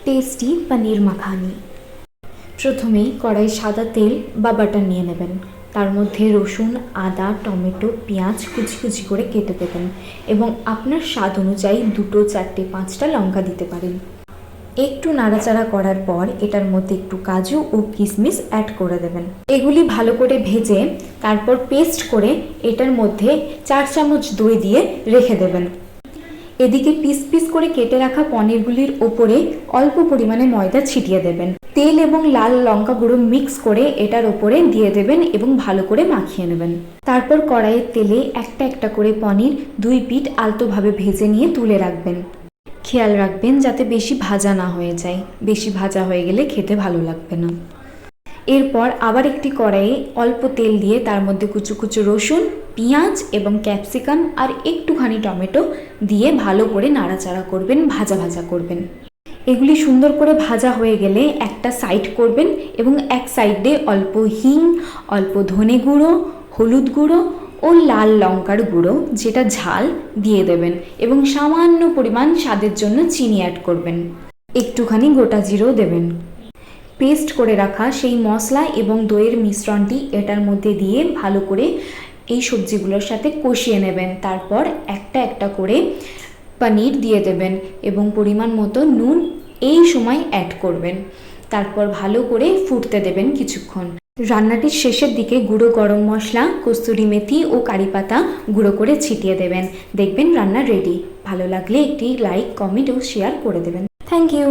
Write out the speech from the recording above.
Tasty পনির মাখানি। প্রথমেই কড়াই সাদা তেল বা বাটার নিয়ে নেবেন, তার মধ্যে রসুন, আদা, টমেটো, পেঁয়াজ কুচি কুচি করে কেটে দেবেন এবং আপনার স্বাদ অনুযায়ী 2, 4, 5টা লঙ্কা দিতে পারেন। একটু নাড়াচাড়া করার পর এটার মধ্যে একটু কাজু ও কিশমিশ অ্যাড করে দেবেন। এগুলি ভালো করে ভেজে তারপর পেস্ট করে এটার মধ্যে 4 চামচ দই দিয়ে রেখে দেবেন। এদিকে পিস পিস করে কেটে রাখা পনিরগুলির ওপরে অল্প পরিমাণে ময়দা ছিটিয়ে দেবেন। তেল এবং লাল লঙ্কা গুঁড়ো মিক্স করে এটার ওপরে দিয়ে দেবেন এবং ভালো করে মাখিয়ে নেবেন। তারপর কড়াইয়ের তেলে একটা একটা করে পনির 2 পিঠ আলতোভাবে ভেজে নিয়ে তুলে রাখবেন। খেয়াল রাখবেন যাতে বেশি ভাজা না হয়ে যায়, বেশি ভাজা হয়ে গেলে খেতে ভালো লাগবে না। এরপর আবার একটি কড়াইয়ে অল্প তেল দিয়ে তার মধ্যে কুচো কুচো রসুন, পেঁয়াজ এবং ক্যাপসিকাম আর একটুখানি টমেটো দিয়ে ভালো করে নাড়াচাড়া করবেন, ভাজা ভাজা করবেন। এগুলি সুন্দর করে ভাজা হয়ে গেলে একটা সাইড করবেন এবং এক সাইডে অল্প হিং, অল্প ধনে গুঁড়ো, হলুদ গুঁড়ো ও লাল লঙ্কার গুঁড়ো যেটা ঝাল দিয়ে দেবেন এবং সামান্য পরিমাণ স্বাদের জন্য চিনি অ্যাড করবেন। একটুখানি গোটা জিরেও দেবেন। পেস্ট করে রাখা সেই মশলা এবং দইয়ের মিশ্রণটি এটার মধ্যে দিয়ে ভালো করে এই সবজিগুলোর সাথে কষিয়ে নেবেন। তারপর একটা একটা করে পনির দিয়ে দেবেন এবং পরিমাণ মতো নুন এই সময় অ্যাড করবেন। তারপর ভালো করে ফুটতে দেবেন কিছুক্ষণ। রান্নাটির শেষের দিকে গুঁড়ো গরম মশলা, কস্তুরি মেথি ও কারি পাতা গুঁড়ো করে ছিটিয়ে দেবেন। দেখবেন রান্না রেডি। ভালো লাগলে একটি লাইক, কমেন্ট ও শেয়ার করে দেবেন। Thank you.